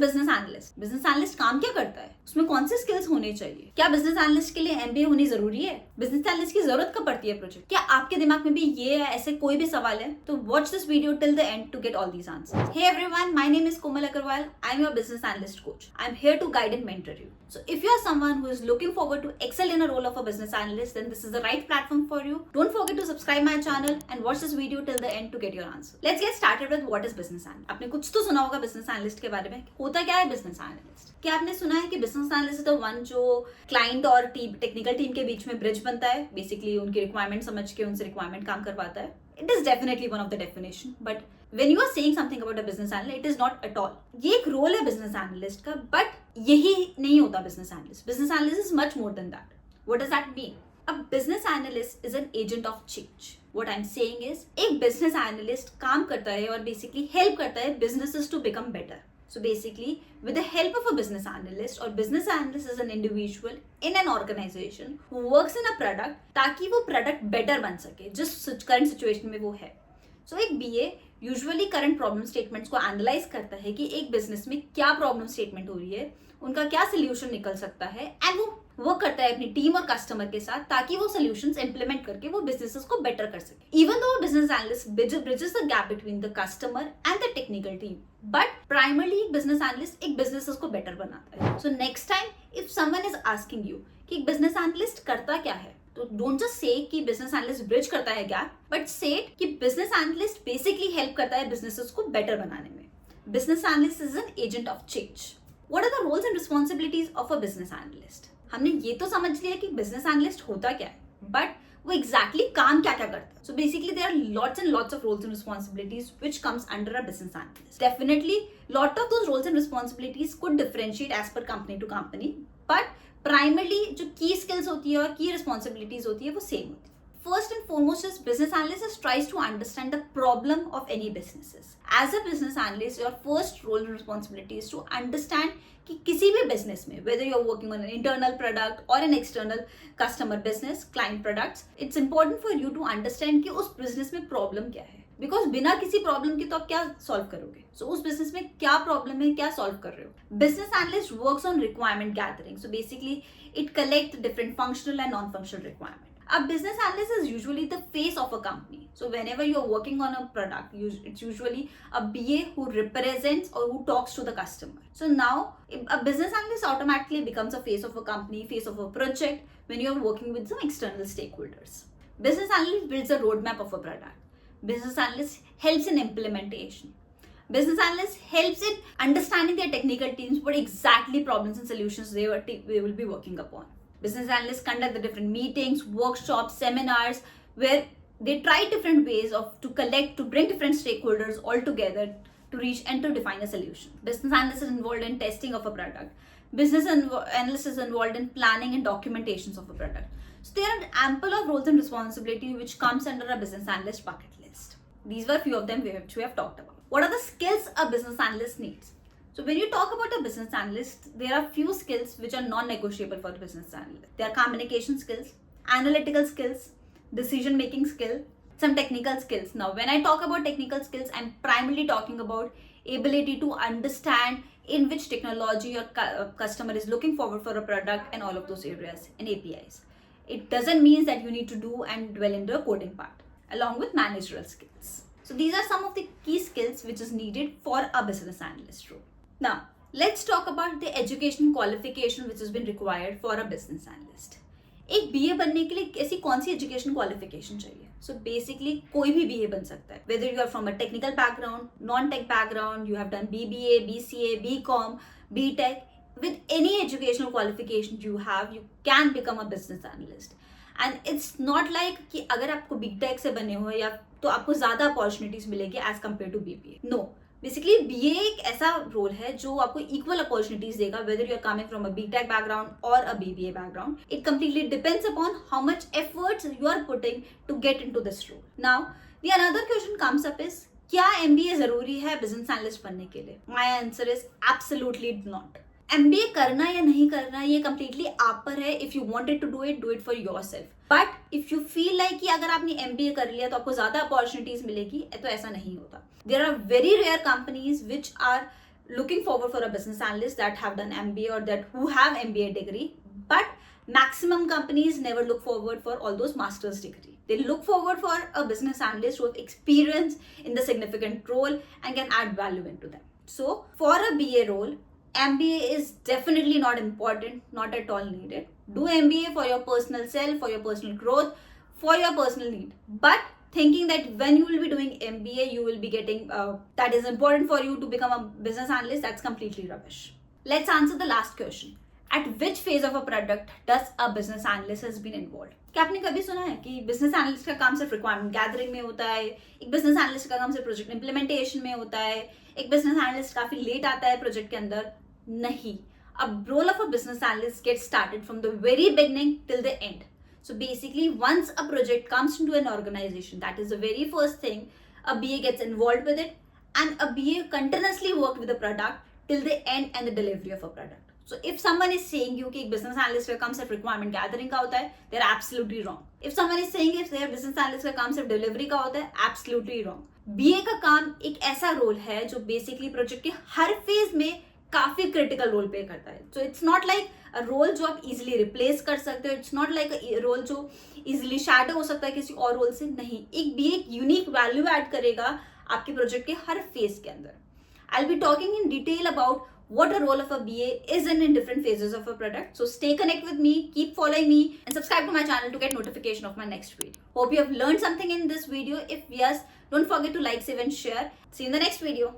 Business analyst? Business analyst काम क्या करता है? उसमें कौन से स्किल्स होने चाहिए? क्या बिजनेस एनालिस्ट के लिए एमबीए होनी जरूरी है? बिजनेस एनालिस्ट की जरूरत कब पड़ती है प्रोजेक्ट? क्या आपके दिमाग में भी ये है ऐसे कोई भी सवाल है? तो watch this video till the end to get all these answers. Hey everyone, my name is Komal Agarwal. I am your business analyst coach. I am here to guide and mentor you. So if you are someone who is looking forward to excel in a role of a business analyst, then this is the right platform for you. Don't forget to subscribe my channel and watch this video till the end to get your answer. Let's get started with what is business analyst. आपने कुछ तो सुना होगा business analyst के बारे में. होता क्या है business analyst? क्या आपने सुना है कि business analyst is the one जो client और टीम टेक्निकल टीम के बीच में ब्रिज बनता है, बेसिकली उनकी रिक्वायरमेंट समझ के उनसे रिक्वायरमेंट काम करवाता है? It is definitely one of the definition, but when you are saying something about a business analyst, it is not at all. ये एक रोल है business analyst का, but यही नहीं होता business analyst. Business analyst is much more than that. What does that mean? A business analyst is an agent of change. What I'm saying is, एक business analyst काम करता है और basically help करता है businesses to become better. So basically, with the help of a business analyst, or business analyst is an individual in an organization who works in a product ताकि वो product better बन सके जिस current situation में वो है. So एक BA usually current problem statements को एनालाइज करता है कि एक बिजनेस में क्या प्रॉब्लम स्टेटमेंट हो रही है, उनका क्या सोल्यूशन निकल सकता है, एंड वो वर्क करता है अपनी टीम और कस्टमर के साथ ताकि वो सोल्यूशंस इंप्लीमेंट करके वो बिजनेसेस को बेटर कर सके. Even though business analyst bridges the gap between the customer and the technical team, but primarily business analyst एक बिजनेसेस को बेटर बनाता है. So next time if someone is asking you कि एक बिजनेस एनालिस्ट करता क्या है, तो डोंट जस्ट से कि बिजनेस एनालिस्ट ब्रिज करता है क्या, बट से कि बिजनेस एनालिस्ट बेसिकली हेल्प करता है बिजनेसेस को बेटर बनाने में. Business analyst is an agent of change. What are the roles and responsibilities of a business analyst? हमने ये तो समझ लिया कि बिजनेस एनालिस्ट होता क्या है, बट वो एग्जैक्टली काम क्या क्या करता है. So basically there are lots and lots of roles and responsibilities which comes under a business analyst. Definitely lot of those roles and responsibilities could differentiate as per company to company, but primarily जो की skills होती है और की responsibilities होती है वो same होती है. First and foremost is business analyst tries to understand the problem of any businesses. As a business analyst, your first role and responsibility is to understand कि किसी भी business में, whether you are working on an internal product or an external customer business, client products, it's important for you to understand कि उस business में problem क्या है. Because बिना किसी प्रॉब्लम के तो आप क्या सॉल्व करोगे. सो उस बिजनेस में क्या प्रॉब्लम है, क्या सॉल्व कर रहे हो. Business analyst works on requirement gathering. So basically it collect different functional and non functional requirement. A business analyst is usually the face of a company. So whenever you are working on a product, it's usually a BA who represents or who talks to the customer. So now a business analyst automatically becomes a face of a company, face of a project when you are working with some external stakeholders. Business analyst builds a roadmap of a product. Business analyst helps in implementation. Business analyst helps in understanding their technical teams what exactly problems and solutions they will be working upon. Business analysts conduct the different meetings, workshops, seminars where they try different ways to bring different stakeholders all together to reach and to define a solution. Business analyst is involved in testing of a product. Business analyst is involved in planning and documentations of a product. So there are ample of roles and responsibility which comes under a business analyst bucket list. These were few of them which we have talked about. What are the skills a business analyst needs? So when you talk about a business analyst, there are few skills which are non-negotiable for the business analyst. There are communication skills, analytical skills, decision-making skill, some technical skills. Now, when I talk about technical skills, I'm primarily talking about ability to understand in which technology your customer is looking forward for a product and all of those areas and APIs. It doesn't mean that you need to do and dwell in the coding part, along with managerial skills. So these are some of the key skills which is needed for a business analyst role. Now, let's talk about the education qualification which has been required for a business analyst. एक BA बनने के लिए ऐसी कौन सी education qualification चाहिए? So basically कोई भी BA बन सकता है. Whether you are from a technical background, non-tech background, you have done BBA, BCA, BCom, BTech, with any educational qualification you have, you can become a business analyst. And it's not like कि अगर आपको BTech से बने हो या तो आपको ज़्यादा अपॉर्चुनिटीज मिलेगी as compared to BBA. No. Basically BA एक ऐसा रोल है जो आपको इक्वल अपॉर्चुनिटीज देगा whether you are coming from a BTech background or a BBA background. It completely depends upon how much efforts you are putting to get into this role. Now, the another question comes up is क्या MBA जरूरी है business analyst बनने के लिए? My answer is absolutely not. MBA करना या नहीं करना ये completely आप पर है. If you wanted to do it for yourself. But if you feel like कि अगर आपने MBA कर लिया तो आपको ज्यादा अपॉर्चुनिटीज मिलेगी, तो ऐसा नहीं होता. There are very rare companies which are looking forward for a business analyst that have done MBA or that who have MBA degree, but maximum companies never look forward for all those master's degree. They look forward for a business analyst who have experience in the significant role and can add value into them. So for a BA role, MBA is definitely not important, not at all needed. Do MBA for your personal self, for your personal growth, for your personal need. But thinking that when you will be doing MBA, you will be getting that is important for you to become a business analyst, that's completely rubbish. Let's answer the last question. At which phase of a product does a business analyst has been involved? क्या आपने कभी सुना है कि business analyst का काम सिर्फ requirement gathering में होता है, एक बिजनेस एनालिस्ट का काम सिर्फ प्रोजेक्ट इंप्लीमेंटेशन में होता है, एक बिजनेस एनालिस्ट काफी लेट आता है प्रोजेक्ट के अंदर? नहीं. A role of a business analyst gets started from the very beginning till the end. So basically, once a project comes into an organization, that is the very first thing, a BA gets involved with it, and a BA continuously worked with the product till the end and the delivery of a product. So if someone is saying you कि business analyst का काम सिर्फ requirement gathering का होता है, they're absolutely wrong. If someone is saying if their business analyst का काम सिर्फ delivery का होता है, absolutely wrong. BA का काम एक ऐसा रोल है जो basically प्रोजेक्ट के हर फेज में काफी क्रिटिकल रोल प्ले करता है. So it's not like a role जो आप इजिली रिप्लेस कर सकते हो, it's not like a role जो इजिली शैडो हो सकता है किसी और रोल से. नहीं, एक BA एक यूनिक वैल्यू ऐड करेगा आपके प्रोजेक्ट के हर फेज के अंदर. I will be talking in detail about what a role of a BA is in different phases of a product. So stay connected with me, keep following me, and subscribe to my channel to get notification of my next video. Hope you have learned something in this video. If yes, don't forget to like, save, and share. See you in the next video.